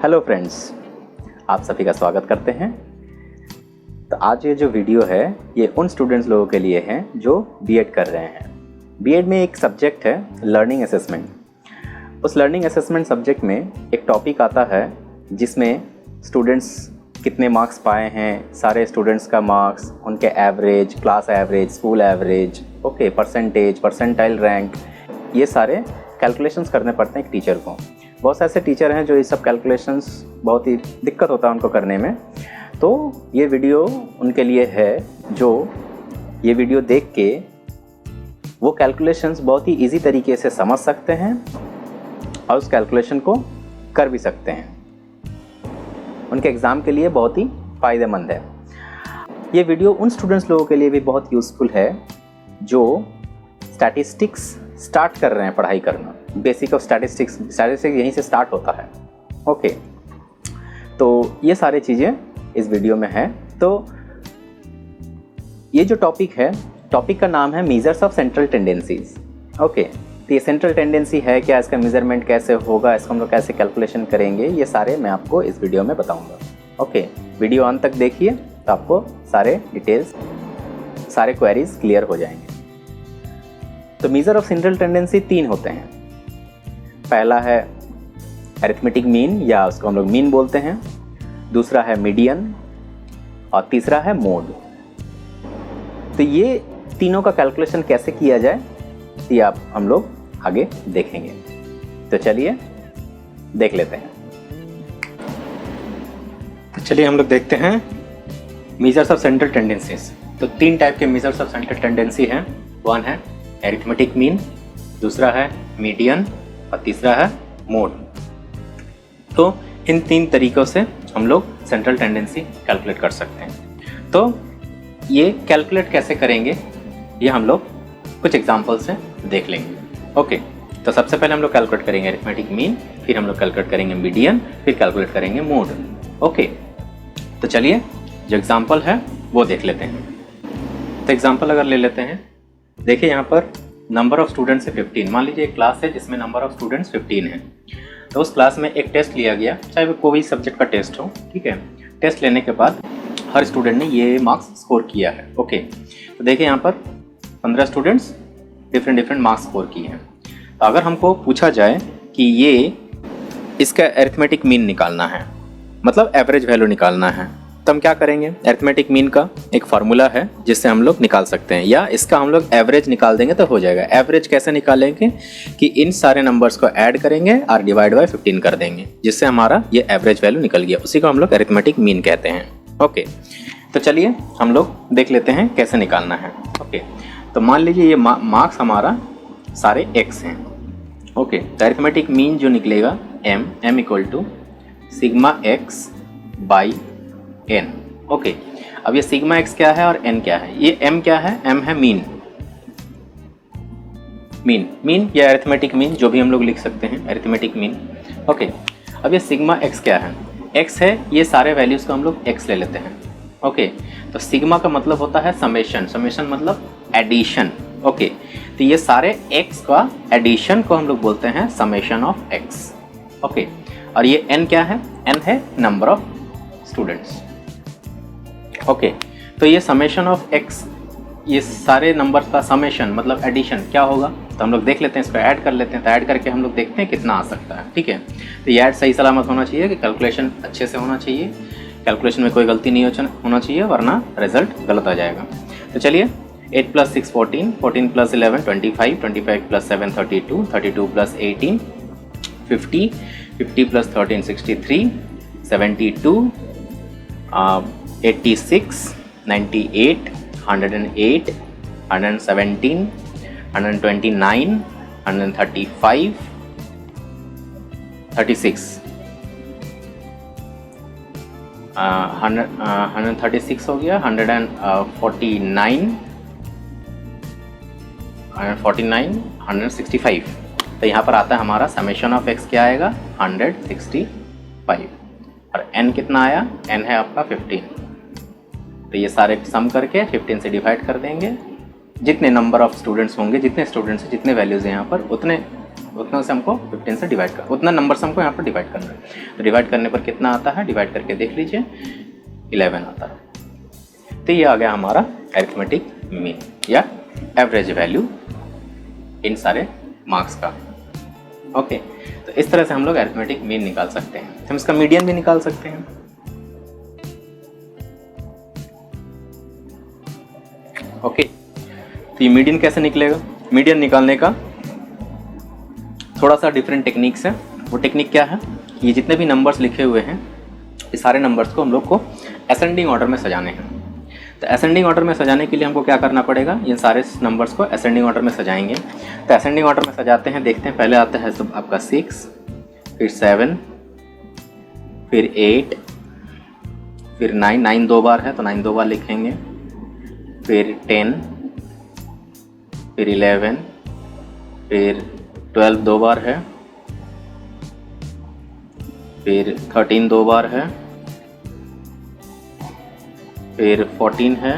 Hello friends, आप सभी का स्वागत करते हैं। तो आज ये जो वीडियो है ये उन स्टूडेंट्स लोगों के लिए है जो बीएड कर रहे हैं। बीएड में एक सब्जेक्ट है लर्निंग असेसमेंट। उस लर्निंग असेसमेंट सब्जेक्ट में एक टॉपिक आता है जिसमें स्टूडेंट्स कितने मार्क्स पाए हैं, सारे स्टूडेंट्स का मार्क्स, उनके average, class average, school average, okay, percentage, percentile rank, ये सारे कैलकुलेशंस करने पड़ते हैं एक टीचर को। बहुत से ऐसे टीचर हैं जो ये सब कैलकुलेशंस बहुत ही दिक्कत होता है उनको करने में। तो ये वीडियो उनके लिए है जो ये वीडियो देख के वो कैलकुलेशंस बहुत ही इजी तरीके से समझ सकते हैं और उस कैलकुलेशन को कर भी सकते हैं। उनके एग्ज़ाम के लिए बहुत ही फ़ायदेमंद है। ये वीडियो उन स्टूडेंट्स लोगों के लिए भी बहुत यूज़फुल है जो स्टैटिस्टिक्स स्टार्ट कर रहे हैं पढ़ाई करना। बेसिक ऑफ स्टैटिस्टिक्स यहीं से स्टार्ट होता है। ओके, तो ये सारी चीज़ें इस वीडियो में है। तो ये जो टॉपिक है, टॉपिक का नाम है measures of central tendencies. Okay, तो ये सेंट्रल टेंडेंसी है क्या, इसका मेजरमेंट कैसे होगा, इसको हम लोग कैसे कैलकुलेशन करेंगे, ये सारे मैं आपको इस वीडियो में बताऊंगा। ओके, वीडियो अंत तक देखिए तो आपको सारे डिटेल्स, सारे क्वेरीज क्लियर हो जाएंगे। तो मेजर ऑफ सेंट्रल टेंडेंसी 3 होते हैं। पहला है अरिथमेटिक मीन, या उसको हम लोग मीन बोलते हैं। दूसरा है मीडियन और तीसरा है मोड। तो ये तीनों का कैलकुलेशन कैसे किया जाए ये आप हम लोग आगे देखेंगे। तो चलिए देख लेते हैं। तो चलिए हम लोग देखते हैं मेजर्स ऑफ सेंट्रल टेंडेंसीज। तो 3 टाइप के मेजर्स ऑफ सेंट्रल टेंडेंसी हैं। वन है अरिथमेटिक मीन, दूसरा है मीडियन और तीसरा है मोड। तो इन 3 तरीक़ों से हम लोग सेंट्रल टेंडेंसी कैलकुलेट कर सकते हैं। तो ये कैलकुलेट कैसे करेंगे ये हम लोग कुछ एग्जांपल से देख लेंगे। ओके, तो सबसे पहले हम लोग कैलकुलेट करेंगे अरिथमेटिक मीन, फिर हम लोग कैलकुलेट करेंगे मीडियन, फिर कैलकुलेट करेंगे मोड। ओके, तो चलिए जो एग्जांपल है वो देख लेते हैं। तो एग्जांपल अगर ले लेते हैं, देखिए यहाँ पर नंबर ऑफ स्टूडेंट्स है 15। मान लीजिए एक क्लास है जिसमें नंबर ऑफ स्टूडेंट्स 15 है। तो उस क्लास में एक टेस्ट लिया गया, चाहे वो कोई सब्जेक्ट का टेस्ट हो, ठीक है। टेस्ट लेने के बाद हर स्टूडेंट ने ये मार्क्स स्कोर किया है। ओके, तो देखिए यहाँ पर 15 स्टूडेंट्स डिफरेंट मार्क्स स्कोर किए हैं। तो अगर हमको पूछा जाए कि ये इसका अरिथमेटिक मीन निकालना है, मतलब एवरेज वैल्यू निकालना है, तो हम क्या करेंगे, अरिथमेटिक मीन का एक फार्मूला है जिससे हम लोग निकाल सकते हैं, या इसका हम लोग एवरेज निकाल देंगे तो हो जाएगा। एवरेज कैसे निकालेंगे कि इन सारे नंबर्स को ऐड करेंगे और डिवाइड बाय 15 कर देंगे, जिससे हमारा ये एवरेज वैल्यू निकल गया। उसी को हम लोग अरिथमेटिक मीन कहते हैं। ओके, तो चलिए हम लोग देख लेते हैं कैसे निकालना है। ओके, तो मान लीजिए ये मार्क्स हमारा सारे एक्स हैं। ओके, तो अरिथमेटिक मीन जो निकलेगा M equal to sigma x by n. Okay, अब ये सिग्मा एक्स क्या है और एन क्या है, ये एम क्या है, एम है मीन या अरिथमेटिक मीन, जो भी हम लोग लिख सकते हैं अरिथमेटिक मीन। ओके, अब ये सिग्मा एक्स क्या है, एक्स है, ये सारे वैल्यूज को हम लोग एक्स ले लेते हैं। ओके, तो सिग्मा का मतलब होता है समेशन मतलब एडिशन। ओके, तो ये सारे एक्स का एडिशन को हम लोग बोलते हैं समेशन ऑफ एक्स। ओके, और ये एन क्या है, एन है नंबर ऑफ स्टूडेंट्स। ओके, तो ये समेशन ऑफ एक्स, ये सारे नंबर का समेशन मतलब एडिशन क्या होगा, तो हम लोग देख लेते हैं, इसको ऐड कर लेते हैं। तो ऐड करके हम लोग देखते हैं कितना आ सकता है। ठीक है, तो ये ऐड सही सलामत होना चाहिए कि कैलकुलेशन अच्छे से होना चाहिए, कैलकुलेशन में कोई गलती नहीं होना चाहिए, वरना रिजल्ट गलत आ जाएगा। तो चलिए 8 + 6 14, 14 + 11 25, 25 + 7 32, 32 + 18 50, 50 + 13 63, 72, 86, 98, 108, 117, 129, 135, 36, 136 हो गया, 149, 149, 165। तो यहाँ पर आता है हमारा समेशन ऑफ एक्स क्या आएगा, 165। और n कितना आया, n है आपका 15। तो ये सारे सम करके 15 से डिवाइड कर देंगे। जितने नंबर ऑफ स्टूडेंट्स होंगे, जितने स्टूडेंट्स जितने वैल्यूज़ हैं यहाँ पर, उतने उतना से हमको 15 से डिवाइड कर, उतना नंबर से हमको यहाँ पर डिवाइड करना है। तो डिवाइड करने पर कितना आता है, डिवाइड करके देख लीजिए 11 आता है। तो ये आ गया हमारा अरिथमेटिक मीन या एवरेज वैल्यू इन सारे मार्क्स का। ओके, तो इस तरह से हम लोग अरिथमेटिक मीन निकाल सकते हैं। हम इसका मीडियन भी निकाल सकते हैं। ओके, तो ये मीडियन कैसे निकलेगा? मीडियन निकालने का थोड़ा सा डिफरेंट टेक्निक्स है। वो टेक्निक क्या है, ये जितने भी नंबर्स लिखे हुए हैं इस सारे नंबर्स को हम लोग को असेंडिंग ऑर्डर में सजाने हैं। तो असेंडिंग ऑर्डर में सजाने के लिए हमको क्या करना पड़ेगा, इन सारे नंबर्स को असेंडिंग ऑर्डर में सजाएंगे। तो असेंडिंग ऑर्डर में सजाते हैं, देखते हैं। पहले आता है सब आपका 6, फिर 7, फिर 8, फिर 9, 9 दो बार है तो 9 दो बार लिखेंगे, फिर 10, फिर 11, फिर 12 दो बार है, फिर 13 दो बार है, फिर 14 है,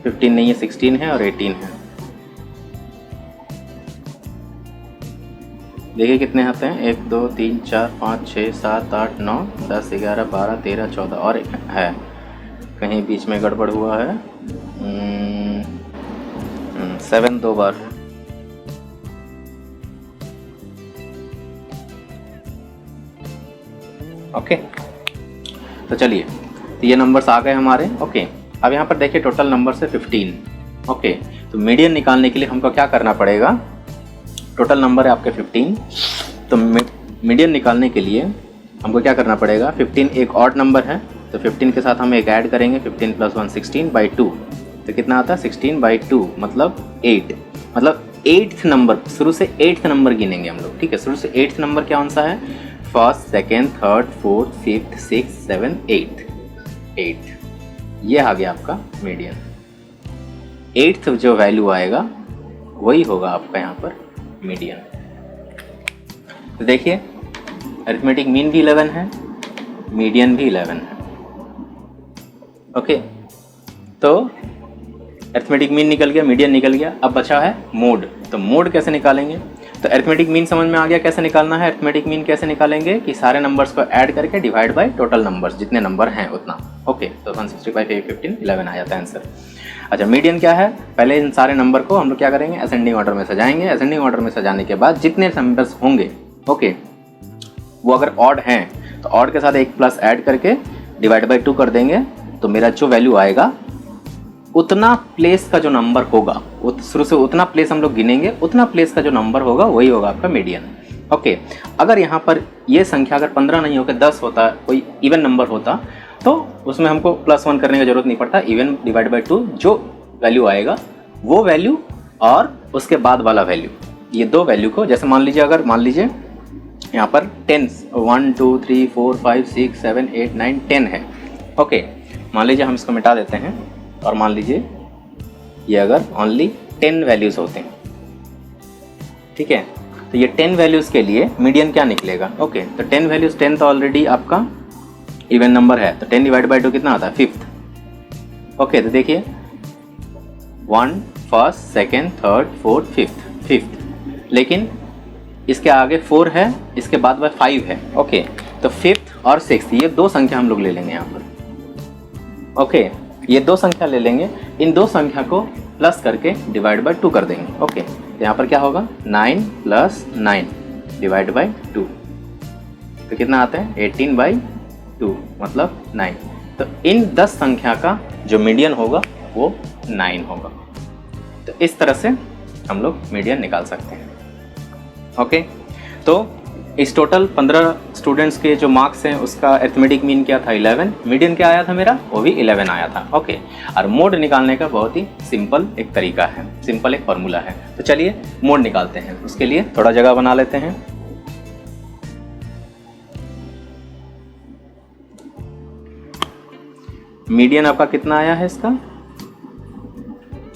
15 नहीं है 16 है और 18 है। देखिए कितने आते हैं, 1 2 3 4 5 6 7 8 9 10 11 12 13 14 और है कहीं बीच में गड़बड़ हुआ है। 7 दो बार। ओके, तो चलिए, तो ये नंबर्स आ गए हमारे। ओके, अब यहाँ पर देखिए टोटल नंबर्स है 15। ओके, तो मीडियन निकालने के लिए हमको क्या करना पड़ेगा, टोटल नंबर है आपके 15, तो मीडियन निकालने के लिए हमको क्या करना पड़ेगा, 15 एक ऑड नंबर है तो 15 के साथ हम एक ऐड करेंगे, 15 + 1 16/2, तो कितना आता है 16/2 मतलब 8, मतलब 8th नंबर, शुरू से 8th नंबर गिनेंगे हम लोग। ठीक है, शुरू से 8th नंबर कौन सा है, 1st 2nd 3rd 4th 5th 6th 7th 8th, ये आ गया आपका मीडियन। 8th जो वैल्यू आएगा वही होगा आपका यहाँ पर मीडियन। तो देखिए अरिथमेटिक मीन भी 11 है, मीडियन भी 11 है। ओके, तो अरिथमेटिक मीन निकल गया, मीडियन निकल गया, अब बचा है मोड। तो मोड कैसे निकालेंगे, तो अरिथमेटिक मीन समझ में आ गया कैसे निकालना है। अरिथमेटिक मीन कैसे निकालेंगे कि सारे नंबर्स को ऐड करके डिवाइड बाय टोटल नंबर्स, जितने नंबर हैं उतना। ओके, तो 165 15 11 आ जाता है आंसर। अच्छा, मीडियन क्या है, पहले इन सारे नंबर को हम लोग क्या करेंगे, असेंडिंग ऑर्डर में सजाएंगे। असेंडिंग ऑर्डर में सजाने के बाद जितने नंबर्स होंगे, ओके, वो अगर ऑड हैं तो ऑड के साथ एक प्लस ऐड करके डिवाइड बाय 2 कर देंगे, तो मेरा जो वैल्यू आएगा उतना प्लेस का जो नंबर होगा, शुरू से उतना प्लेस हम लोग गिनेंगे, उतना प्लेस का जो नंबर होगा वही होगा आपका मीडियन। ओके, अगर यहाँ पर ये संख्या अगर 15 नहीं होकर 10 होता, कोई इवन नंबर होता, तो उसमें हमको +1 करने की जरूरत नहीं पड़ता। इवन डिवाइड बाय 2 जो वैल्यू आएगा वो वैल्यू और उसके बाद वाला वैल्यू, ये दो वैल्यू को, जैसे मान लीजिए अगर मान लीजिए यहाँ पर 10 1 2 3 4 5 6 7 8 9 10 है। ओके, मान लीजिए हम इसको मिटा देते हैं और मान लीजिए ये अगर ओनली 10 वैल्यूज़ होते हैं, ठीक है, तो ये 10 वैल्यूज़ के लिए मीडियन क्या निकलेगा। ओके, तो 10 वैल्यूज़, 10 तो ऑलरेडी आपका इवन नंबर है, तो 10 डिवाइड बाय 2 कितना आता है 5th। ओके, तो देखिए 1 1st 2nd 3rd 4th 5th, लेकिन इसके आगे 4 है, इसके बाद वह 5 है। ओके, तो 5th और 6th ये दो संख्या हम लोग ले लेंगे यहाँ पर। ओके, ये दो संख्या ले लेंगे, इन दो संख्या को प्लस करके डिवाइड बाय 2 कर देंगे। ओके, तो यहाँ पर क्या होगा 9 + 9 डिवाइड बाय 2, तो कितना आता है 18/2 मतलब 9। तो इन 10 संख्या का जो मीडियन होगा वो 9 होगा। तो इस तरह से हम लोग मीडियन निकाल सकते हैं। ओके, तो इस टोटल 15 स्टूडेंट्स के जो मार्क्स हैं उसका अरिथमेटिक मीन क्या था 11, मीडियन क्या आया था मेरा, वो भी 11 आया था। ओके, और मोड निकालने का बहुत ही सिंपल एक तरीका है, सिंपल एक फॉर्मूला है। तो चलिए मोड निकालते हैं, उसके लिए थोड़ा जगह बना लेते हैं। मीडियन आपका कितना आया है इसका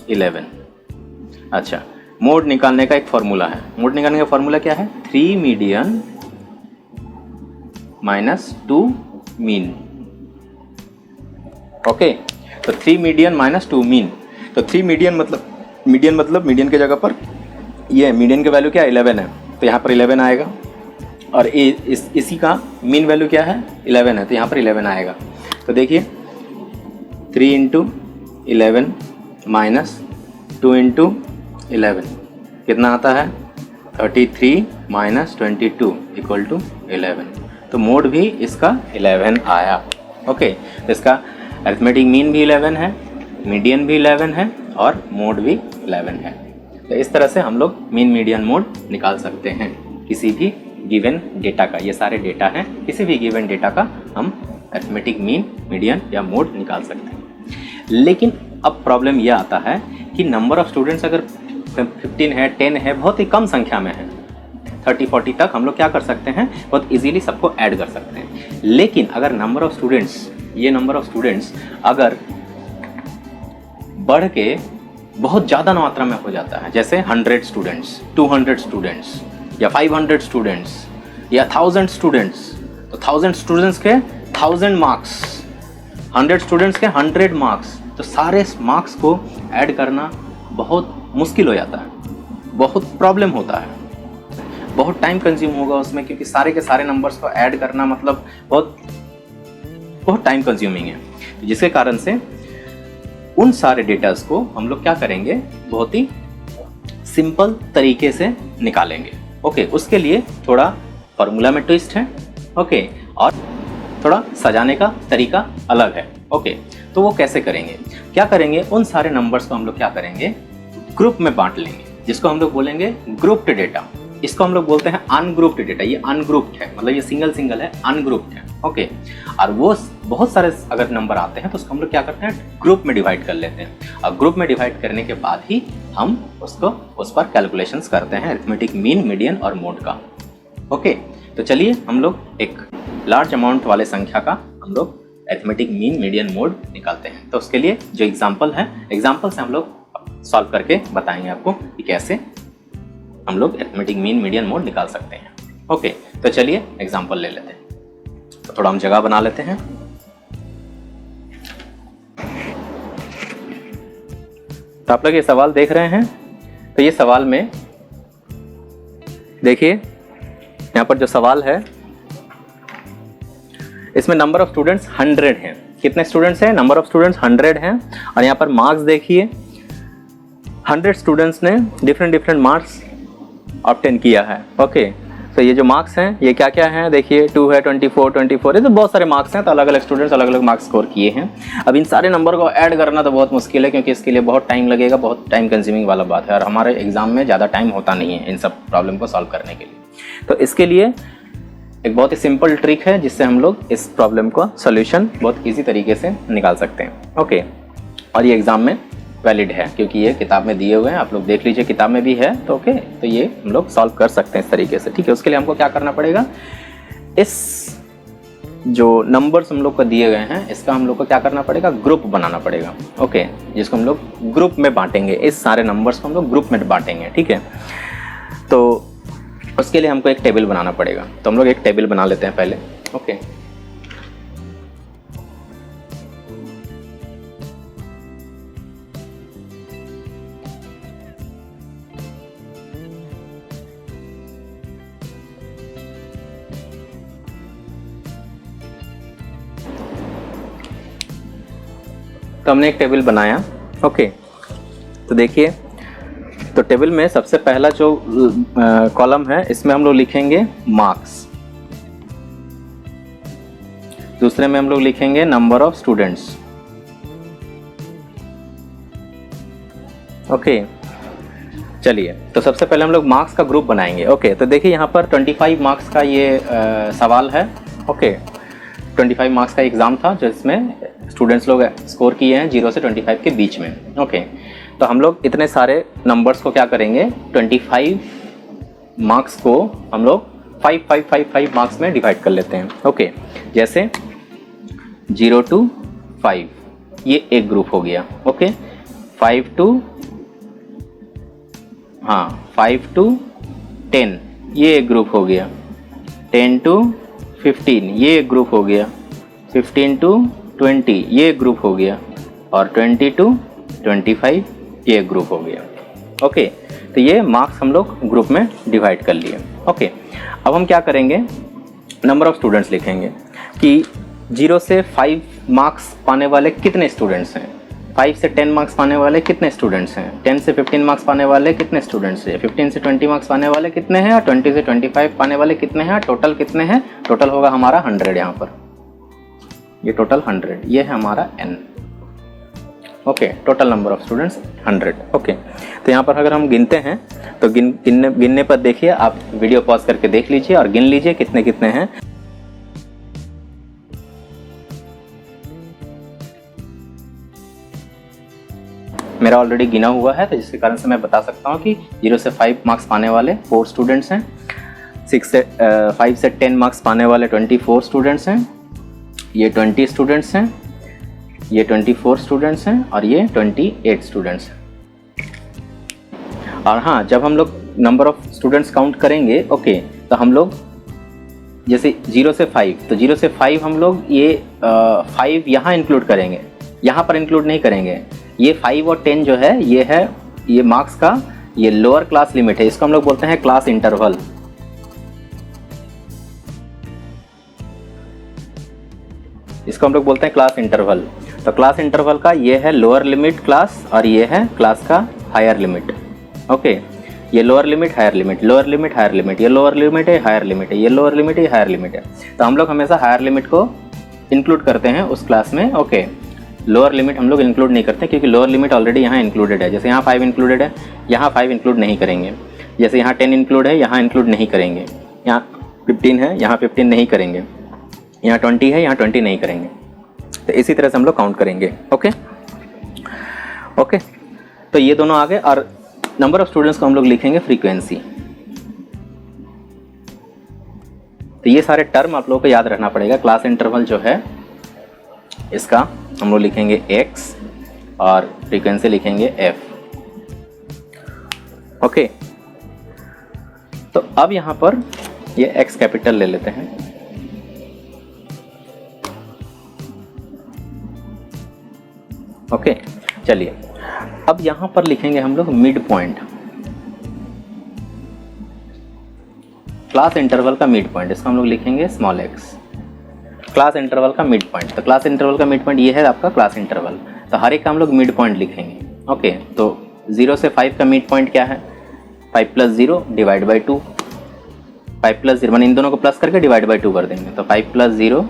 11। अच्छा, मोड निकालने का एक फॉर्मूला है। मोड निकालने का फॉर्मूला क्या है, 3 मीडियन - 2 मीन। ओके, तो 3 मीडियन - 2 मीन, तो 3 मीडियन मतलब मीडियन की जगह पर ये मीडियन की वैल्यू क्या 11 है, तो यहाँ पर 11 आएगा। और इसी का मीन वैल्यू क्या है 11 है, तो यहाँ पर 11 आएगा। तो देखिए 3 इंटू 11 माइनस 2 इंटू 11 कितना आता है 33 माइनस 22 इक्वल टू 11। तो मोड भी इसका 11 आया। ओके, तो इसका अरिथमेटिक मीन भी 11 है, मीडियन भी 11 है और मोड भी 11 है। तो इस तरह से हम लोग मीन मीडियन मोड निकाल सकते हैं किसी भी गिवन डेटा का। ये सारे डेटा हैं, किसी भी गिवन डेटा का हम अरिथमेटिक मीन मीडियन या मोड निकाल सकते हैं। लेकिन अब प्रॉब्लम यह आता है कि नंबर ऑफ स्टूडेंट्स अगर 15 है, 10 है, बहुत ही कम संख्या में है, 30-40 तक हम लोग क्या कर सकते हैं, बहुत इजीली सबको ऐड कर सकते हैं। लेकिन अगर नंबर ऑफ स्टूडेंट्स, ये नंबर ऑफ स्टूडेंट्स अगर बढ़ के बहुत ज़्यादा मात्रा में हो जाता है, जैसे 100 स्टूडेंट्स, 200 स्टूडेंट्स या 500 स्टूडेंट्स या 1000 स्टूडेंट्स, तो 1000 स्टूडेंट्स के 1000 मार्क्स, 100 स्टूडेंट्स के 100 मार्क्स, तो सारे मार्क्स को ऐड करना बहुत मुश्किल हो जाता है, बहुत प्रॉब्लम होता है, बहुत टाइम कंज्यूम होगा उसमें, क्योंकि सारे के सारे नंबर्स को ऐड करना मतलब बहुत टाइम कंज्यूमिंग है। जिसके कारण से उन सारे डेटास को हम लोग क्या करेंगे, बहुत ही सिंपल तरीके से निकालेंगे। ओके, उसके लिए थोड़ा फॉर्मूला में ट्विस्ट है। ओके, और थोड़ा सजाने का तरीका अलग है। ओके, तो वो कैसे करेंगे, क्या करेंगे, उन सारे नंबर्स को हम लोग क्या करेंगे, ग्रुप में बांट लेंगे, जिसको हम लोग बोलेंगे ग्रुप्ड डेटा। इसको हम लोग बोलते हैं अनग्रुप्ड डेटा। ये अनग्रुप्ड है, मतलब ये सिंगल सिंगल है, अनग्रुप्ड है। ओके, और वो बहुत सारे अगर नंबर आते हैं तो उसको हम लोग क्या करते हैं, ग्रुप में डिवाइड कर लेते हैं। और ग्रुप में डिवाइड करने के बाद ही हम उस पर कैलकुलेशंस करते हैं अरिथमेटिक मीन, मीडियन और मोड का। ओके, तो चलिए हम लोग एक लार्ज अमाउंट वाले संख्या का हम लोग अरिथमेटिक मीन, मीडियन, मोड निकालते हैं। तो उसके लिए जो एग्जाम्पल है, एग्जाम्पल से हम लोग सॉल्व करके बताएंगे आपको कि कैसे हम लोग अरिथमेटिक मीन, मीडियन, मोड निकाल सकते हैं। ओके, तो चलिए एग्जाम्पल ले लेते हैं। तो थोड़ा हम जगह बना लेते हैं। तो आप लोग ये सवाल देख रहे हैं, तो ये सवाल में देखिए यहाँ पर जो सवाल है इसमें नंबर ऑफ स्टूडेंट्स 100 हैं। कितने स्टूडेंट्स हैं, नंबर ऑफ स्टूडेंट्स 100 हैं। और यहाँ पर मार्क्स देखिए, 100 स्टूडेंट्स ने डिफरेंट मार्क्स ऑब्टेन किया है। ओके, तो ये जो मार्क्स हैं ये क्या क्या हैं, देखिए 2 है, 24, ये तो बहुत सारे मार्क्स हैं। तो अलग अलग स्टूडेंट्स अलग अलग मार्क्स स्कोर किए हैं। अब इन सारे नंबर को ऐड करना तो बहुत मुश्किल है, क्योंकि इसके लिए बहुत टाइम लगेगा, बहुत टाइम कंज्यूमिंग वाला बात है, और हमारे एग्जाम में ज़्यादा टाइम होता नहीं है इन सब प्रॉब्लम को सॉल्व करने के लिए। तो इसके लिए एक बहुत ही सिंपल ट्रिक है, जिससे हम लोग इस प्रॉब्लम का सोल्यूशन बहुत ईजी तरीके से निकाल सकते हैं। ओके, और ये एग्ज़ाम में वैलिड है, क्योंकि ये किताब में दिए हुए हैं, आप लोग देख लीजिए किताब में भी है। तो ओके, तो ये हम लोग सॉल्व कर सकते हैं इस तरीके से। ठीक है, उसके लिए हमको क्या करना पड़ेगा, इस जो नंबर्स हम लोग को दिए गए हैं इसका हम लोग को क्या करना पड़ेगा, ग्रुप बनाना पड़ेगा। ओके, जिसको हम लोग ग्रुप में बांटेंगे, इस सारे नंबर्स को हम लोग ग्रुप में बांटेंगे। ठीक है, तो उसके लिए हमको एक टेबल बनाना पड़ेगा। तो हम लोग एक टेबल बना लेते हैं पहले। ओके, तो हमने एक टेबल बनाया। ओके, तो देखिए, तो टेबल में सबसे पहला जो कॉलम है इसमें हम लोग लिखेंगे मार्क्स, दूसरे में हम लोग लिखेंगे नंबर ऑफ स्टूडेंट्स। ओके, चलिए, तो सबसे पहले हम लोग मार्क्स का ग्रुप बनाएंगे। ओके, तो देखिए यहाँ पर 25 मार्क्स का ये सवाल है। ओके, 25 मार्क्स का एग्ज़ाम था जिसमें स्टूडेंट्स लोग स्कोर किए हैं 0 से 25 के बीच में। ओके, तो हम लोग इतने सारे नंबर्स को क्या करेंगे, 25 मार्क्स को हम लोग 5 मार्क्स में डिवाइड कर लेते हैं। ओके, जैसे 0 to 5 ये एक ग्रुप हो गया। ओके, 5 to 10 ये एक ग्रुप हो गया। 10 to 15 ये एक ग्रुप हो गया। 15 to 20 ये एक ग्रुप हो गया। और 20 to 25 ये एक ग्रुप हो गया। ओके, तो ये मार्क्स हम लोग ग्रुप में डिवाइड कर लिए। ओके, अब हम क्या करेंगे, नंबर ऑफ स्टूडेंट्स लिखेंगे कि 0 से 5 मार्क्स पाने वाले कितने स्टूडेंट्स हैं, 5 से 10 मार्क्स पाने वाले कितने स्टूडेंट्स हैं, 10 से 15 मार्क्स पाने वाले कितने स्टूडेंट्स हैं, 15 से 20 मार्क्स पाने वाले कितने हैं, और 20 से 25 पाने वाले कितने हैं, टोटल कितने हैं, टोटल होगा हमारा 100 यहाँ पर, ये टोटल 100, ये है हमारा n। Okay, total number of students 100। Okay, तो यहाँ पर अगर हम गिनते हैं तो गिनने पर देखिए, आप वीडियो पॉज करके देख लीजिए और गिन लीजिए कितने कितने हैं। मेरा ऑलरेडी गिना हुआ है, तो जिसके कारण से मैं बता सकता हूँ कि 0 से 5 मार्क्स पाने वाले 4 स्टूडेंट्स हैं, 5 से 10 मार्क्स पाने वाले 24 स्टूडेंट्स हैं, ये 20 स्टूडेंट्स हैं, ये 24 स्टूडेंट्स हैं, और ये 28 स्टूडेंट्स हैं। और हाँ, जब हम लोग नंबर ऑफ स्टूडेंट्स काउंट करेंगे, ओके, तो हम लोग जैसे 0 से 5, तो 0 से 5 हम लोग ये 5 यहाँ इंक्लूड करेंगे, यहाँ पर इंक्लूड नहीं करेंगे। ये 5 और 10 जो है ये मार्क्स का ये लोअर क्लास लिमिट है, इसको हम लोग बोलते हैं क्लास इंटरवल। इसको हम लोग बोलते हैं क्लास इंटरवल। तो क्लास इंटरवल का ये है लोअर लिमिट क्लास, और ये है क्लास का हायर लिमिट। ओके, ये lower limit higher limit, lower limit higher limit, ये लोअर लिमिट है, हायर लिमिट है, ये लोअर लिमिट है, हायर लिमिट है। तो हम लोग हमेशा हायर लिमिट को इंक्लूड करते हैं उस क्लास में। ओके, लोअर लिमिट हम लोग इंक्लूड नहीं करते क्योंकि लोअर लिमिट ऑलरेडी यहाँ इंक्लूडेड है। जैसे यहाँ 5 इंक्लूडेड है, यहाँ 5 इंक्लूड नहीं करेंगे। जैसे यहाँ 10 इंक्लूड है, यहाँ इंक्लूड नहीं करेंगे। यहाँ 15 है, यहाँ 15 नहीं करेंगे। यहाँ 20 है, यहाँ 20 नहीं करेंगे। तो इसी तरह से हम लोग काउंट करेंगे। ओके ओके, तो ये दोनों आ गए। और नंबर ऑफ स्टूडेंट्स को हम लोग लिखेंगे फ्रीक्वेंसी। तो ये सारे टर्म आप लोगों को याद रखना पड़ेगा। क्लास इंटरवल जो है इसका हम लोग लिखेंगे x और फ्रीक्वेंसी लिखेंगे f। ओके, तो अब यहाँ पर ये x कैपिटल ले लेते हैं। ओके, चलिए अब यहाँ पर लिखेंगे हम लोग मिड पॉइंट, क्लास इंटरवल का मिड पॉइंट। इसको हम लोग लिखेंगे स्मॉल x। क्लास इंटरवल का मिड पॉइंट, तो क्लास इंटरवल का मिड पॉइंट ये है आपका क्लास इंटरवल। तो हर एक का हम लोग मिड पॉइंट लिखेंगे। ओके, तो 0 से 5 का मिड पॉइंट क्या है, 5 + 0 डिवाइड बाई 2। 5 + 0 मैंने इन दोनों को प्लस करके डिवाइड बाई 2 कर देंगे। तो 5 + 0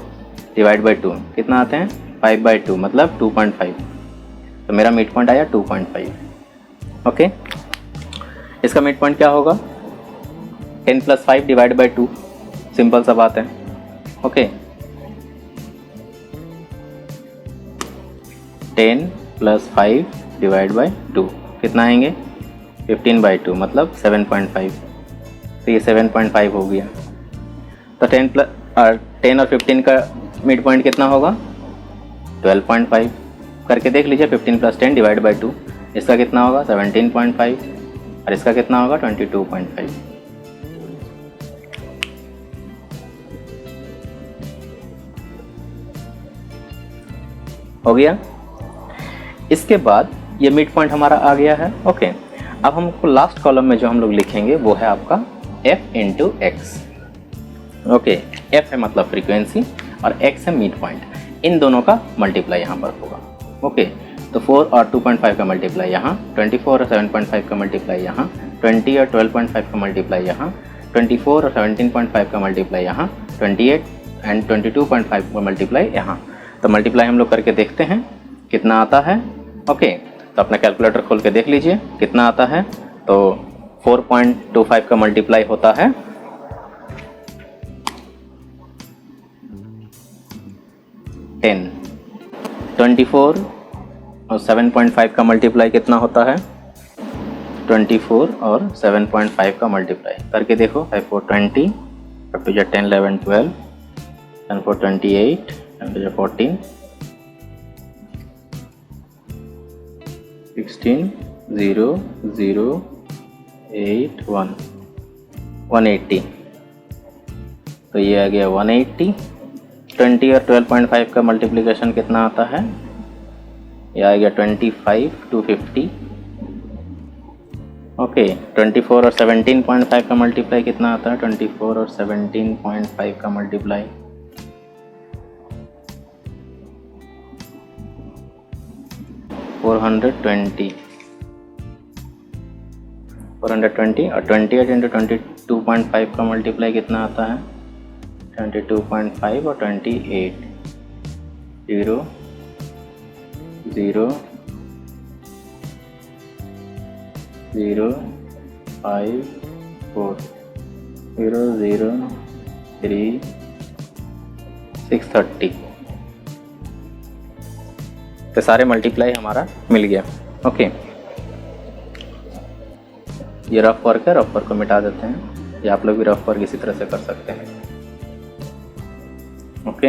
डिवाइड बाई 2 कितना आते हैं, 5/2 मतलब 2.5। तो मेरा मिड पॉइंट आया 2.5। ओके, इसका मिड पॉइंट क्या होगा, 10 + 5 डिवाइड बाई 2। सिंपल सा बात है। ओके, 10 + 5 डिवाइड बाई 2 कितना आएंगे, 15/2 मतलब 7.5। तो ये 7.5 हो गया। तो 10 और 15 का मिड पॉइंट कितना होगा, 12.5। करके देख लीजिए, 15 + 10 डिवाइड बाई 2, इसका कितना होगा 17.5 और इसका कितना होगा 22.5। हो गया। इसके बाद ये मिड पॉइंट हमारा आ गया है। ओके, अब हमको लास्ट कॉलम में जो हम लोग लिखेंगे वो है आपका f × x। ओके, f है मतलब फ्रीक्वेंसी और x है मिड पॉइंट। इन दोनों का मल्टीप्लाई यहाँ पर होगा। ओके, तो 4 और 2.5 का मल्टीप्लाई यहाँ, 24 और 7.5 का मल्टीप्लाई यहाँ, 20 और 12.5 का मल्टीप्लाई यहाँ, 24 और 17.5 का मल्टीप्लाई यहाँ, 28 एंड 22.5 का मल्टीप्लाई यहाँ। तो मल्टीप्लाई हम लोग करके देखते हैं कितना आता है। ओके, तो अपना कैलकुलेटर खोल के देख लीजिए कितना आता है। तो 4.25 का मल्टीप्लाई होता है 10। 24 और 7.5 का मल्टीप्लाई कितना होता है, 24 और 7.5 का मल्टीप्लाई करके देखो। 5 4 20, 5 2 10 11 12, 10 4 28, 10 2 14, 16 0 0 8 1 180। तो ये आ गया 180। 20 और 12.5 का मल्टीप्लिकेशन कितना आता है, ये आ गया 25 250 ओके 24 और 17.5 का मल्टीप्लाई कितना आता है? 24 और 17.5 का मल्टीप्लाई 420 और 28 इंटू 22.5 का मल्टीप्लाई कितना आता है? 22.5 और 28 0 0 0 5 4 0 0 3 630। तो सारे मल्टीप्लाई हमारा मिल गया। ओके, ये रफ वर्क है, रफ वर्क को मिटा देते हैं, या आप लोग भी रफ वर्क इसी तरह से कर सकते हैं। ओके,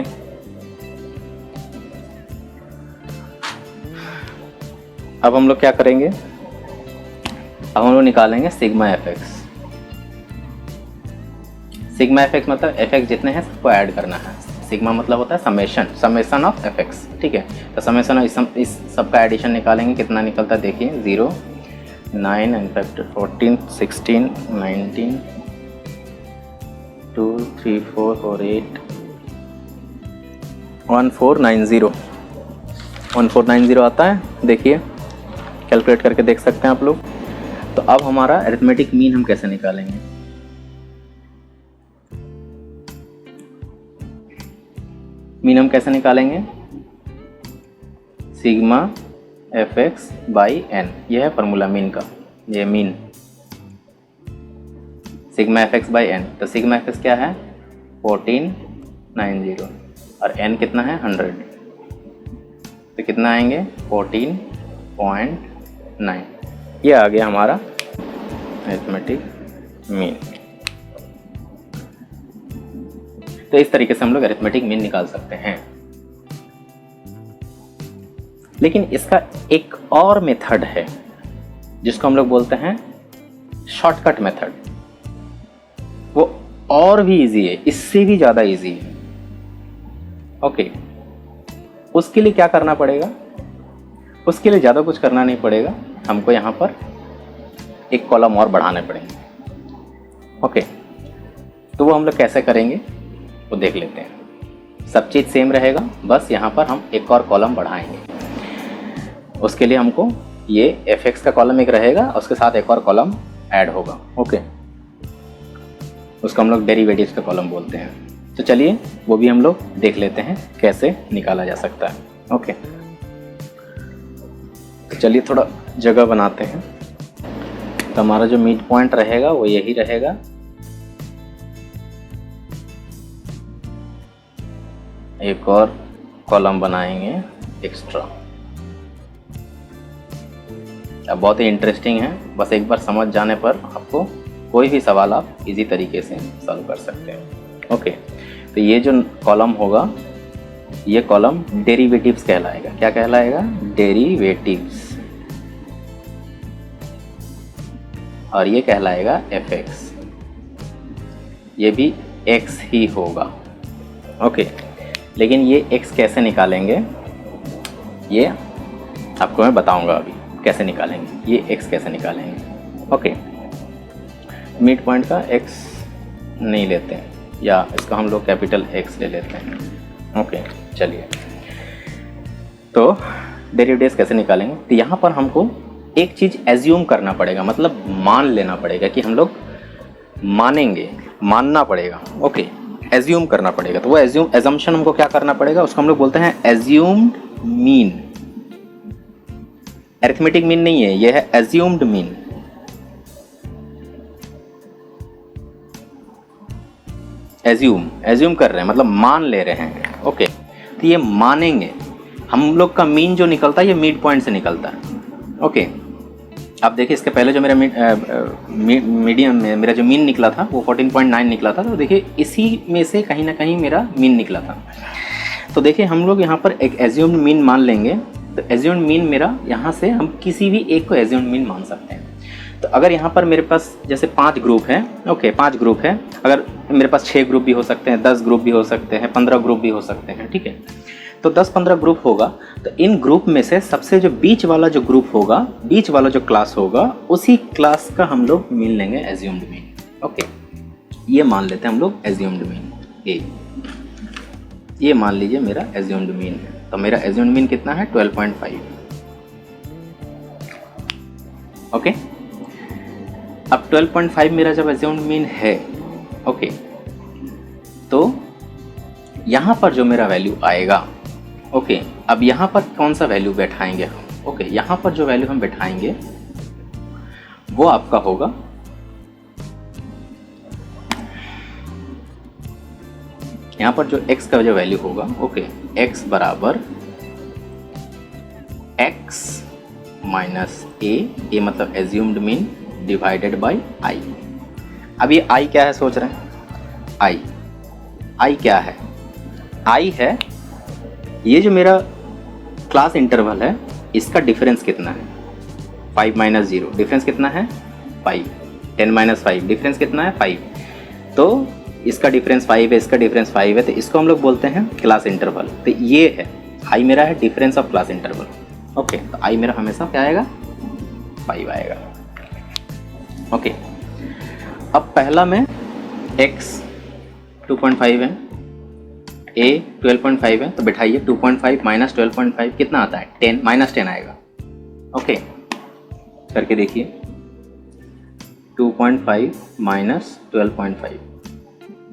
अब हम लोग क्या करेंगे? अब हम लोग निकालेंगे sigma f x. Sigma f x मतलब एफ एक्स जितने हैं सबको ऐड करना है। सिग्मा मतलब होता है समेशन ऑफ एफ एक्स, ठीक है। तो समेशन इस सबका एडिशन निकालेंगे, कितना निकलता है देखिए, 0 9 इनफैक्ट 14 16 19 2 3 4 4 8 1490 आता है। देखिए कैलकुलेट करके देख सकते हैं आप लोग। तो अब हमारा अरिथमेटिक मीन हम कैसे निकालेंगे? मीन हम कैसे निकालेंगे? Sigma f x by n, यह है फॉर्मूला मीन का। ये mean sigma f x by n. तो सिग्मा एफ एक्स क्या है? 1490 और एन कितना है? 100। तो कितना आएंगे? 14.9। ये आ गया हमारा अरिथमेटिक मीन। तो इस तरीके से हम लोग अरिथमेटिक मीन निकाल सकते हैं। लेकिन इसका एक और मेथड है जिसको हम लोग बोलते हैं शॉर्टकट मेथड। वो और भी इजी है, इससे भी ज़्यादा इजी है। ओके, उसके लिए क्या करना पड़ेगा? उसके लिए ज़्यादा कुछ करना नहीं पड़ेगा, हमको यहाँ पर एक कॉलम और बढ़ाने पड़ेंगे। ओके, तो वो हम लोग कैसे करेंगे वो देख लेते हैं। सब चीज़ सेम रहेगा, बस यहाँ पर हम एक और कॉलम बढ़ाएंगे। उसके लिए हमको ये एफ एक्स का कॉलम एक रहेगा, उसके साथ एक और कॉलम ऐड होगा। ओके, उसको हम लोग डेरिवेटिव्स का कॉलम बोलते हैं। तो चलिए वो भी हम लोग देख लेते हैं कैसे निकाला जा सकता है। ओके, तो चलिए थोड़ा जगह बनाते हैं। तो हमारा जो मिड पॉइंट रहेगा वो यही रहेगा। एक और कॉलम बनाएंगे एक्स्ट्रा। अब बहुत ही इंटरेस्टिंग है, बस एक बार समझ जाने पर आपको कोई भी सवाल आप इजी तरीके से सॉल्व कर सकते हैं। ओके, तो ये जो कॉलम होगा ये कॉलम डेरिवेटिव्स कहलाएगा। क्या कहलाएगा? डेरिवेटिव्स। और ये कहलाएगा एफ एक्स। ये भी एक्स ही होगा। ओके, लेकिन ये एक्स कैसे निकालेंगे ये आपको मैं बताऊंगा अभी कैसे निकालेंगे। ये एक्स कैसे निकालेंगे? ओके, मिड पॉइंट का एक्स नहीं लेते हैं, या इसका हम लोग कैपिटल एक्स ले लेते हैं। ओके, चलिए तो डेरिवेटिव्स कैसे निकालेंगे? तो यहाँ पर हमको एक चीज़ एज्यूम करना पड़ेगा, मतलब मान लेना पड़ेगा कि हम लोग मानेंगे, मानना पड़ेगा। ओके, एज्यूम करना पड़ेगा। तो वो एजम्पशन हमको क्या करना पड़ेगा? उसको हम लोग बोलते हैं एज्यूम्ड मीन। अरिथमेटिक मीन नहीं है, ये है एज्यूम्ड मीन। एज्यूम कर रहे हैं मतलब मान ले रहे हैं। ओके, तो ये मानेंगे। हम लोग का मीन जो निकलता है ये मिड पॉइंट से निकलता है। ओके, अब देखिए इसके पहले जो मेरा मीडियम में मेरा जो मीन निकला था वो 14.9 निकला था। तो देखिए इसी में से कहीं ना कहीं मेरा मीन निकला था। तो देखिए हम लोग यहाँ पर एक एज्यूम्ड मीन मान लेंगे। तो एज्यूम्ड मीन मेरा यहाँ से हम किसी भी एक को एज्यूम्ड मीन मान सकते हैं। तो अगर यहाँ पर मेरे पास जैसे 5 ग्रुप है, ओके 5 ग्रुप है, अगर मेरे पास 6 ग्रुप भी हो सकते हैं, 10 ग्रुप भी हो सकते हैं, 15 ग्रुप भी हो सकते हैं, ठीक है। तो 10-15 ग्रुप होगा, तो इन ग्रुप में से सबसे जो बीच वाला जो ग्रुप होगा, बीच वाला जो क्लास होगा, उसी क्लास का हम लोग मीन लेंगे, एज्यूम्ड मीन। ओके, ये मान लेते हैं हम लोग एज्यूम्ड मीन ए, ये मान लीजिए मेरा एज्यूम्ड मीन है। तो मेरा एज्यूम्ड मीन कितना है? 12.5। ओके, अब 12.5 मेरा जब एज्यूम्ड मीन है, ओके, तो यहाँ पर जो मेरा वैल्यू आएगा, ओके, अब यहाँ पर कौन सा वैल्यू बैठाएंगे हम? ओके, यहाँ पर जो वैल्यू हम बैठाएंगे वो आपका होगा यहाँ पर जो x का जो वैल्यू होगा, ओके, x बराबर x माइनस ए मतलब assumed mean divided by i। अब ये i क्या है सोच रहे हैं? i क्या है? i है ये जो मेरा क्लास इंटरवल है, इसका डिफरेंस कितना है? 5 माइनस 0, डिफरेंस कितना है? 5। 10 माइनस 5, डिफरेंस कितना है? 5। तो इसका डिफरेंस 5 है, इसका डिफरेंस 5 है, तो इसको हम लोग बोलते हैं क्लास इंटरवल। तो ये है आई मेरा है difference of class interval. Okay, तो आई मेरा हमेशा क्या आएगा? 5 आएगा। ओके, अब पहला में x 2.5 है, a 12.5 है, तो बैठाइए 2.5 माइनस 12.5 कितना आता है? 10, माइनस 10 आएगा। ओके, करके देखिए, 2.5 माइनस 12.5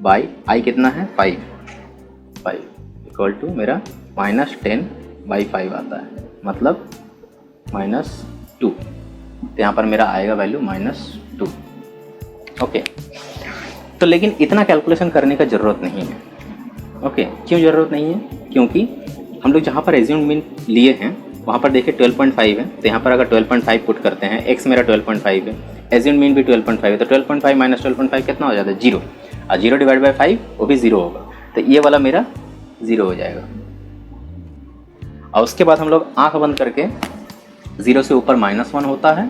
बाई आई कितना है? 5 इक्वल टू मेरा माइनस 10 बाई 5 आता है, मतलब -2। तो यहाँ पर मेरा आएगा वैल्यू -2। ओके, तो लेकिन इतना कैलकुलेशन करने का ज़रूरत नहीं है। ओके, क्यों ज़रूरत नहीं है? क्योंकि हम लोग जहाँ पर एज्यूम्ड मीन लिए हैं वहाँ पर देखिए 12.5 है, तो यहाँ पर अगर 12.5 पुट करते हैं, x मेरा 12.5 है, एज्यूम्ड मीन भी 12.5 है, तो 12.5 माइनस 12.5 कितना हो जाता है? 0। और 0 डिवाइड बाई 5 वो भी 0 होगा, तो ये वाला मेरा 0 हो जाएगा। और उसके बाद हम लोग आंख बंद करके 0 से ऊपर -1 होता है,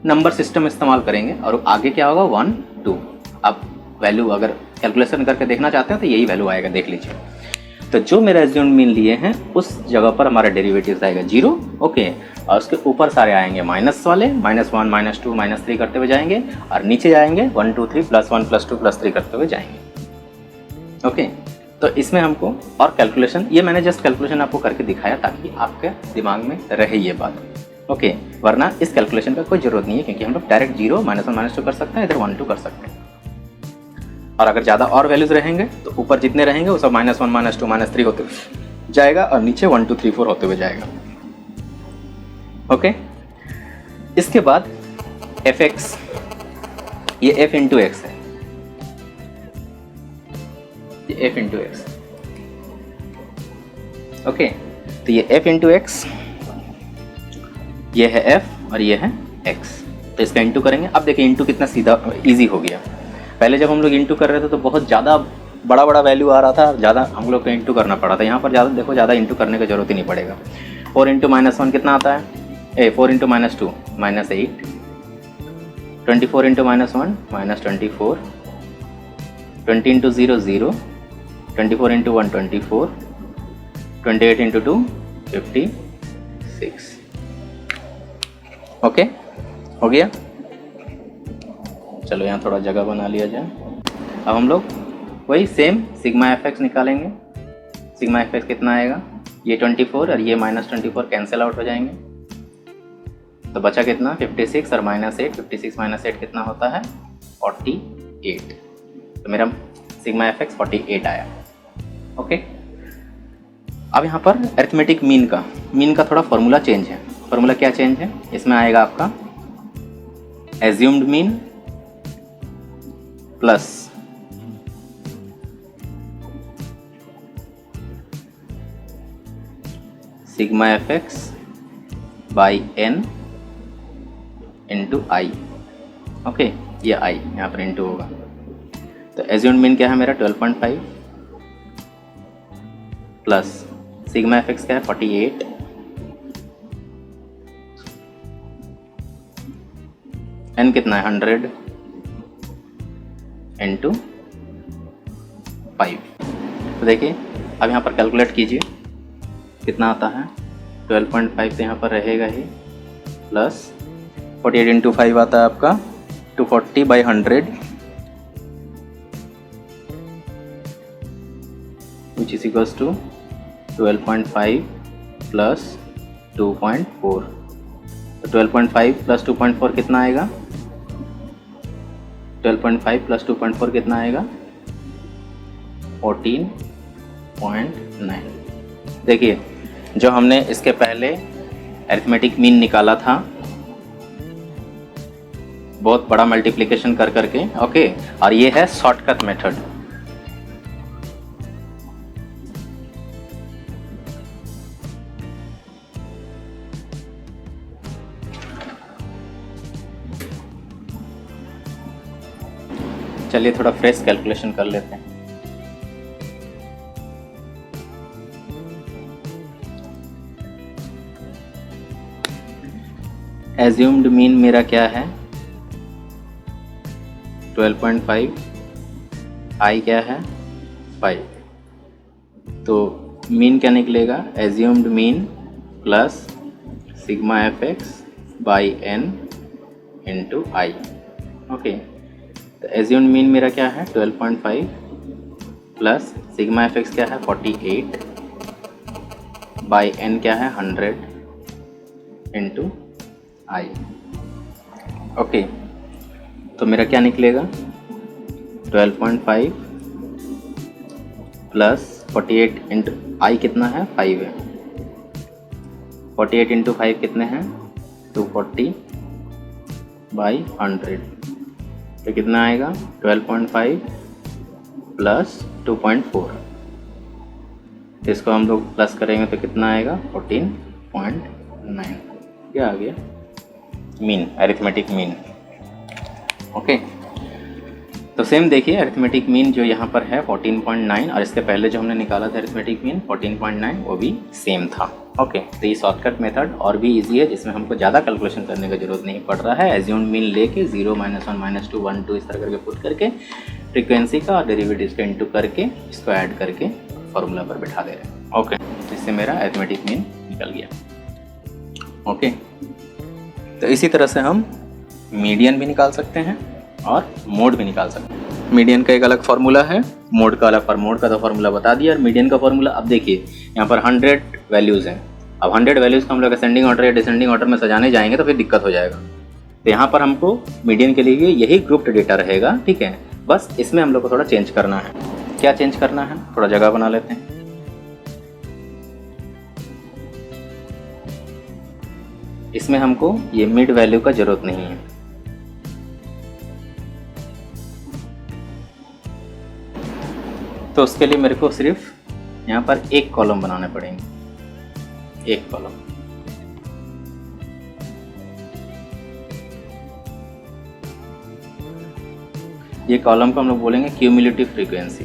नंबर सिस्टम इस्तेमाल करेंगे और आगे क्या होगा? 1 2। अब वैल्यू अगर कैलकुलेशन करके देखना चाहते हैं तो यही वैल्यू आएगा, देख लीजिए। तो जो मेरा एज्यूम्ड मीन लिए हैं उस जगह पर हमारा डेरिवेटिव आएगा 0। ओके, और उसके ऊपर सारे आएंगे माइनस वाले, -1 -2 -3 करते हुए जाएंगे, और नीचे जाएंगे 1 2 3 +1 +2 +3 करते हुए जाएंगे। ओके, तो इसमें हमको और कैलकुलेशन, ये मैंने जस्ट कैलकुलेशन आपको करके दिखाया ताकि आपके दिमाग में रहे ये बात। ओके, वरना इस कैलकुलेशन का कोई ज़रूरत नहीं है, क्योंकि हम लोग डायरेक्ट 0 -1 -2 कर सकते हैं, इधर 1 2 कर सकते हैं। और अगर ज़्यादा और वैल्यूज़ रहेंगे तो ऊपर जितने रहेंगे वो सब -1 -2 -3 होते हुए जाएगा, और नीचे 1 2 3 4 होते हुए जाएगा। ओके, इसके बाद fx, ये f इंटू एक्स है, ये f इंटू एक्स। ओके, तो ये f इंटू एक्स, ये है f और ये है x, तो इसका इंटू करेंगे। अब देखिए इंटू कितना सीधा इजी हो गया। पहले जब हम लोग इंटू कर रहे थे तो बहुत ज़्यादा बड़ा वैल्यू आ रहा था, ज़्यादा हम लोग को इंटू करना पड़ा था। यहाँ पर ज़्यादा देखो, ज़्यादा इंटू करने की जरूरत ही नहीं पड़ेगा। 4 इंटू -1 कितना आता है? 4 into -2 -8, 24 into -1 -24, 20 into 0 0, 24 into 1 24, 28 into 2 56। Okay, हो गया। चलो यहाँ थोड़ा जगह बना लिया जाए। अब हम लोग वही सेम सिग्मा fx निकालेंगे। सिग्मा fx कितना आएगा? ये 24 और ये -24 कैंसिल आउट हो जाएंगे, तो बचा कितना? 56 और -8, 56 -8 कितना होता है? 48। तो मेरा सिग्मा fx 48 आया। ओके, अब यहाँ पर अरिथमेटिक मीन का थोड़ा फॉर्मूला चेंज है। फॉर्मूला क्या चेंज है? इसमें आएगा आपका assumed mean plus sigma fx by n into i. Okay, ये आई यहाँ पर इंटू होगा। तो एज्यूम्ड मीन क्या है मेरा? 12.5 प्लस सिग्मा fx क्या है? 48 n कितना है? 100 इंटू 5। तो देखिए अब यहाँ पर कैलकुलेट कीजिए, कितना आता है 12.5 तो यहाँ पर रहेगा ही, प्लस 48 इंटू 5 आता है आपका 240/100 which is equals to 12.5 plus 2.4। तो 12.5 प्लस 2.4 कितना आएगा, 12.5 प्लस 2.4 कितना आएगा 14.9। देखिए जो हमने इसके पहले अरिथमेटिक मीन निकाला था बहुत बड़ा मल्टीप्लिकेशन कर करके, ओके, और ये है शॉर्टकट मेथड। चलिए थोड़ा फ्रेश कैलकुलेशन कर लेते हैं। एज्यूम्ड मीन मेरा क्या है 12.5, आई क्या है 5, तो मीन क्या निकलेगा assumed mean plus sigma f x by n into i. Okay, तो एज्यूम्ड मीन मेरा क्या है 12.5 प्लस सिग्मा एफ एक्स क्या है 48 बाई एन क्या है 100 इंटू आई। ओके, तो मेरा क्या निकलेगा 12.5 प्लस 48 इंटू आई कितना है 5 है, 48 इंटू 5 कितने हैं 240/100, तो कितना आएगा 12.5 प्लस 2.4, इसको हम लोग प्लस करेंगे तो कितना आएगा 14.9। क्या आ गया मीन, अरिथमेटिक मीन। ओके, तो सेम देखिए अरिथमेटिक मीन जो यहाँ पर है 14.9 और इसके पहले जो हमने निकाला था अरिथमेटिक मीन 14.9 वो भी सेम था। ओके, तो ये शॉर्टकट मेथड और भी इजी है जिसमें हमको ज़्यादा कैलकुलेशन करने की जरूरत नहीं पड़ रहा है। एज्यूम्ड मीन लेके 0 -1 -2 1 2 इस तरह करके पुट करके फ्रीक्वेंसी का और डेरिवेटिव का इंटू करके इसको ऐड करके फॉर्मूला पर बिठा दे रहे हैं। ओके, इससे मेरा अरिथमेटिक मीन निकल गया। ओके, तो इसी तरह से हम मीडियन भी निकाल सकते हैं और मोड भी निकाल सकते हैं। मीडियन का एक अलग फार्मूला है, मोड का अलग, मोड का तो फार्मूला बता दिया और मीडियन का फार्मूला अब देखिए यहाँ पर 100 वैल्यूज़ हैं। अब 100 वैल्यूज़ को हम लोग असेंडिंग ऑर्डर या डिसेंडिंग ऑर्डर में सजाने जाएंगे तो फिर दिक्कत हो जाएगा। तो यहाँ पर हमको मीडियन के लिए यही ग्रुप्ड डेटा रहेगा, ठीक है, बस इसमें हम लोग को थोड़ा चेंज करना है। क्या चेंज करना है, थोड़ा जगह बना लेते हैं। इसमें हमको ये मिड वैल्यू का जरूरत नहीं है, तो उसके लिए मेरे को सिर्फ यहाँ पर एक कॉलम बनाने पड़ेंगे, एक कॉलम। ये कॉलम को हम लोग बोलेंगे क्यूमुलेटिव फ्रीक्वेंसी।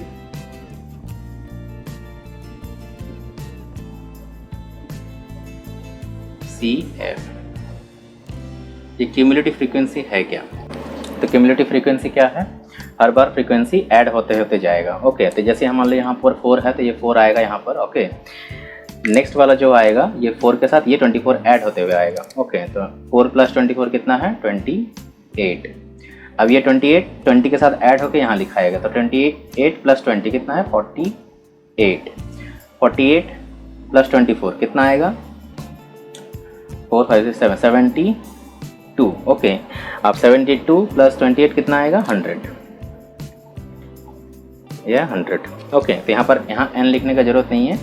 CF, ये क्यूमुलेटिव फ्रीक्वेंसी है क्या? तो क्यूमुलेटिव फ्रीक्वेंसी क्या है, हर बार फ्रीक्वेंसी ऐड होते होते जाएगा। ओके, तो जैसे मान लो यहाँ पर 4 है तो ये 4 आएगा यहाँ पर। ओके, नेक्स्ट वाला जो आएगा ये 4 के साथ ये 24 ऐड होते हुए आएगा। ओके, तो 4 + 24 कितना है 28। अब ये 28 20 के साथ ऐड होकर यहाँ लिखा आएगा, तो 28 + 20 कितना है 48। 48 + 24 कितना आएगा 4 5 6 7 72। ओके, अब 72 + 28 कितना आएगा 100 या 100। ओके, तो यहाँ पर n लिखने का जरूरत नहीं है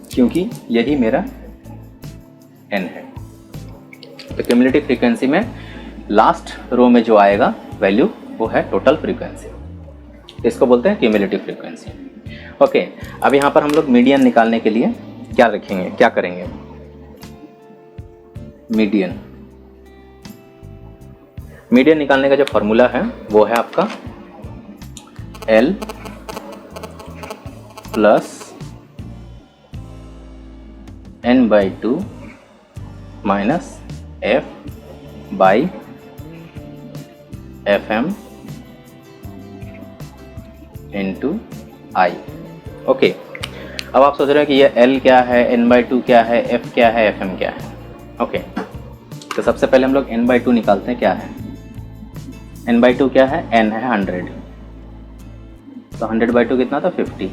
क्योंकि यही मेरा n है। तो क्यूमुलेटिव फ्रीक्वेंसी में लास्ट रो में जो आएगा वैल्यू वो है टोटल फ्रीक्वेंसी, इसको बोलते हैं क्यूमुलेटिव फ्रीक्वेंसी। ओके, अब यहाँ पर हम लोग मीडियन निकालने के लिए क्या रखेंगे, क्या करेंगे, मीडियन निकालने का जो फॉर्मूला है वो है आपका L + n/2 - f/fm × I। Okay, अब आप सोच रहे हो कि ये L क्या है, n/2 क्या है, F क्या है, Fm क्या है। ओके, तो सबसे पहले हम लोग n/2 निकालते हैं। क्या है n/2? क्या है? n है 100, तो 100/2 कितना था? 50।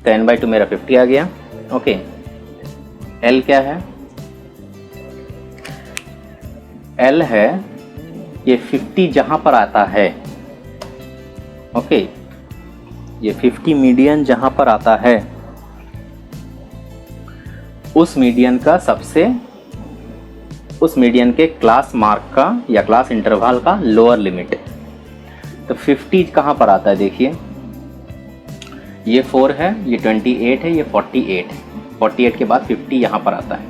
तो n/2 मेरा 50 आ गया। ओके, L क्या है? L है ये 50 जहां पर आता है। ओके, ये 50 मीडियन जहां पर आता है, उस मीडियन का उस मीडियन के क्लास मार्क का या क्लास इंटरवल का लोअर लिमिट। तो 50 कहां पर आता है? देखिए, ये 4 है, ये 28 है, ये 48 है। 48 के बाद 50 यहां पर आता है।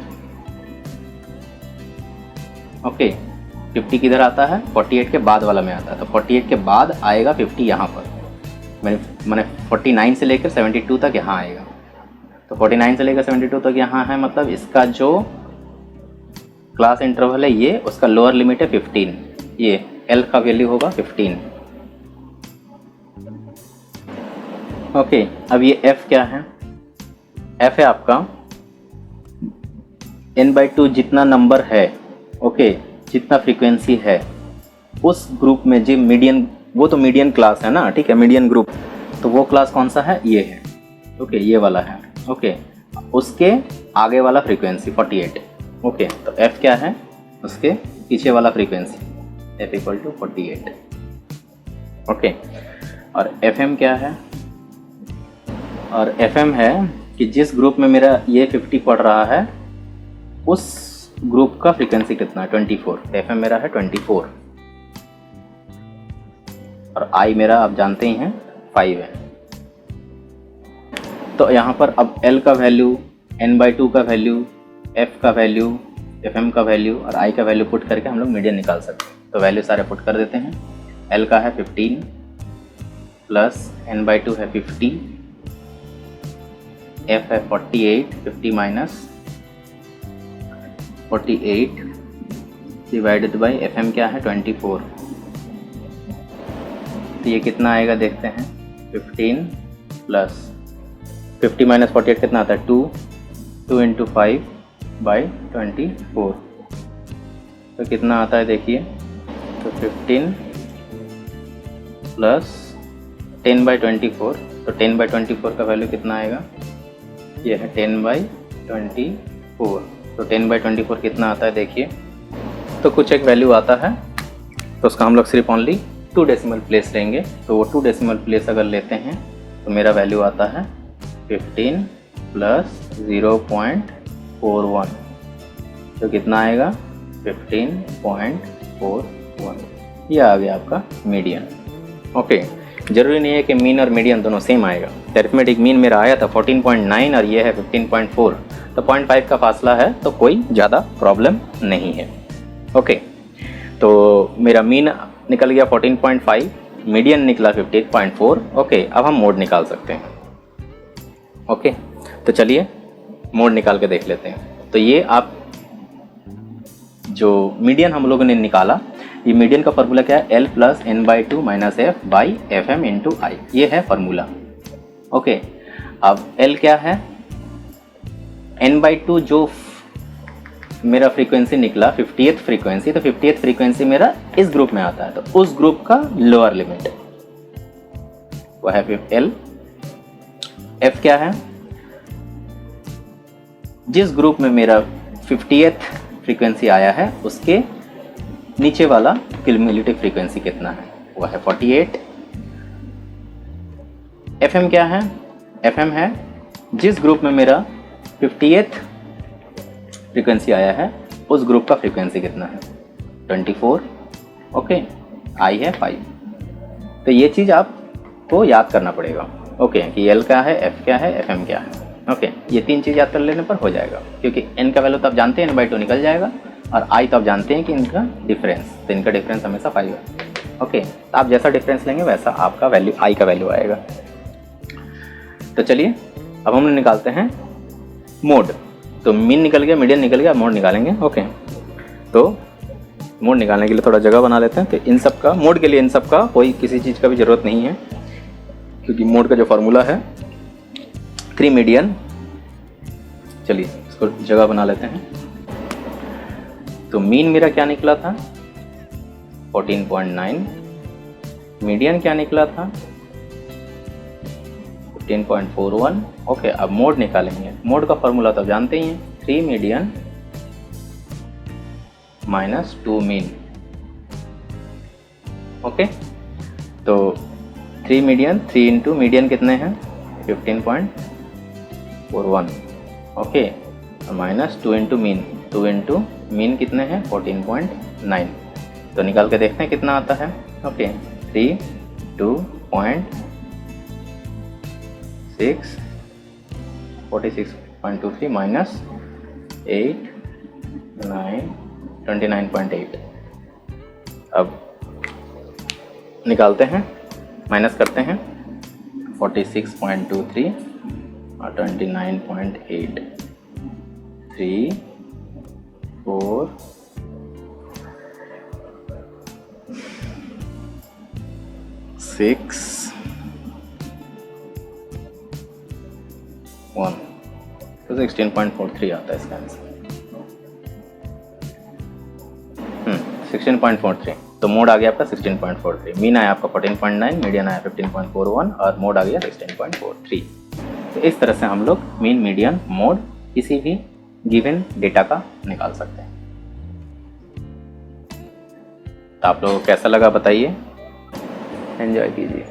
ओके, 50 किधर आता है? 48 के बाद वाला में आता है। तो 48 के बाद आएगा 50 यहाँ पर, मैंने 49 से लेकर 72 तक यहाँ आएगा। तो 49 से लेकर 72 तक यहाँ है, मतलब इसका जो क्लास इंटरवल है ये, उसका लोअर लिमिट है 15। ये L का वैल्यू होगा 15। ओके, अब ये F क्या है? F है आपका n/2 जितना नंबर है, ओके, जितना फ्रीक्वेंसी है, उस ग्रुप में जो मीडियन, वो तो मीडियन क्लास है ना, ठीक है, मीडियन ग्रुप। तो वो क्लास कौन सा है? ये है। ओके, ये वाला है। ओके, उसके आगे वाला फ्रीक्वेंसी 48। ओके, तो F क्या है? उसके पीछे वाला फ्रीक्वेंसी, F = 48। ओके, और FM क्या है? और FM है कि जिस ग्रुप में मेरा ये 50 पढ़ रहा है, उस ग्रुप का फ्रीक्वेंसी कितना है? 24। FM मेरा है 24, और I मेरा आप जानते ही हैं 5 है। तो यहाँ पर अब L का वैल्यू, n/2 का वैल्यू, F का वैल्यू, FM का वैल्यू और I का वैल्यू पुट करके हम लोग मीडियन निकाल सकते हैं। तो वैल्यू सारे पुट कर देते हैं। L का है 15 प्लस n/2 है 50, F है 48, 50 माइनस 48 डिवाइडेड बाई FM क्या है? 24। तो ये कितना आएगा देखते हैं। 15 प्लस 50 माइनस 48 कितना आता है? 2 × 5/24। तो कितना आता है देखिए, तो 15 प्लस 10/24। तो 10/24 का वैल्यू कितना आएगा? ये है 10/24। तो 10/24 कितना आता है देखिए, तो कुछ एक वैल्यू आता है, तो उसका हम लोग सिर्फ ओनली 2 डेसिमल प्लेस लेंगे। तो वो 2 डेसिमल प्लेस अगर लेते हैं तो मेरा वैल्यू आता है 15 प्लस 0.41। तो कितना आएगा? 15.41। ये आ गया आपका मीडियन। ओके, ज़रूरी नहीं है कि मीन और मीडियन दोनों सेम आएगा। अरिथमेटिक मीन मेरा आया था 14.9 और ये है 15.4, तो 0.5 का फासला है, तो कोई ज़्यादा प्रॉब्लम नहीं है। ओके, तो मेरा मीन निकल गया 14.5, मीडियन निकला 15.4। ओके, अब हम मोड निकाल सकते हैं। ओके, तो चलिए मोड निकाल के देख लेते हैं। तो ये आप जो मीडियन हम लोगों ने निकाला, ये मीडियन का फार्मूला क्या है? L + n/2 - F/FM × I, ये है फार्मूला। ओके, अब L क्या है? n/2 जो मेरा फ्रीक्वेंसी निकला 50th फ्रीक्वेंसी, तो 50th फ्रीक्वेंसी मेरा इस ग्रुप में आता है, तो उस ग्रुप का लोअर लिमिट वो है L। F क्या है? जिस ग्रुप में मेरा 50th फ्रीक्वेंसी आया है, उसके नीचे वाला क्यूमुलेटिव फ्रीक्वेंसी कितना है? वो है 48। FM क्या है? FM है जिस ग्रुप में मेरा 50th फ्रीक्वेंसी आया है, उस ग्रुप का फ्रीक्वेंसी कितना है? 24। ओके, I है 5। तो ये चीज़ आपको याद करना पड़ेगा। ओके, कि L क्या है, F क्या है, FM क्या है। ओके, ये 3 चीज़ याद कर लेने पर हो जाएगा, क्योंकि n का वैल्यू तो आप जानते हैं, n/2 निकल जाएगा, और I तो आप जानते हैं कि इनका डिफरेंस, तो इनका डिफरेंस हमेशा 5 है। ओके, तो आप जैसा डिफरेंस लेंगे वैसा आपका वैल्यू, I का वैल्यू आएगा। तो चलिए अब हम निकालते हैं मोड। तो मीन निकल गया, मीडियन निकल गया, मोड निकालेंगे। ओके, तो मोड निकालने के लिए थोड़ा जगह बना लेते हैं। तो इन सब का, मोड के लिए इन सब का कोई किसी चीज़ का भी ज़रूरत नहीं है, क्योंकि मोड का जो फार्मूला है 3 मीडियन, चलिए इसको जगह बना लेते हैं। तो मीन मेरा क्या निकला था 14.9, मीडियन क्या निकला था 15.41। ओके, अब मोड निकालेंगे। मोड का फॉर्मूला तो जानते ही हैं, 3 मीडियन माइनस 2 मीन। ओके, तो 3 मीडियन, 3 इंटू मीडियन कितने हैं 15.41। Okay, minus 2 into mean, 2 into mean कितने हैं 14.9। तो निकाल के देखते हैं कितना आता है। Okay, 46.23 minus 8 9 29.8। अब निकालते हैं, माइनस करते हैं 46.23 और 29.8, 3 4 6 1, तो 16.43 आता है इसका आंसर। 16.43। तो मोड आ गया आपका 16.43, मीन आया आपका 14.9, मीडियन आया 15.41 और मोड आ गया 16.43। तो इस तरह से हम लोग मीन, मीडियन, मोड किसी भी गिवन डेटा का निकाल सकते हैं। तो आप लोगों को कैसा लगा बताइए, एंजॉय कीजिए।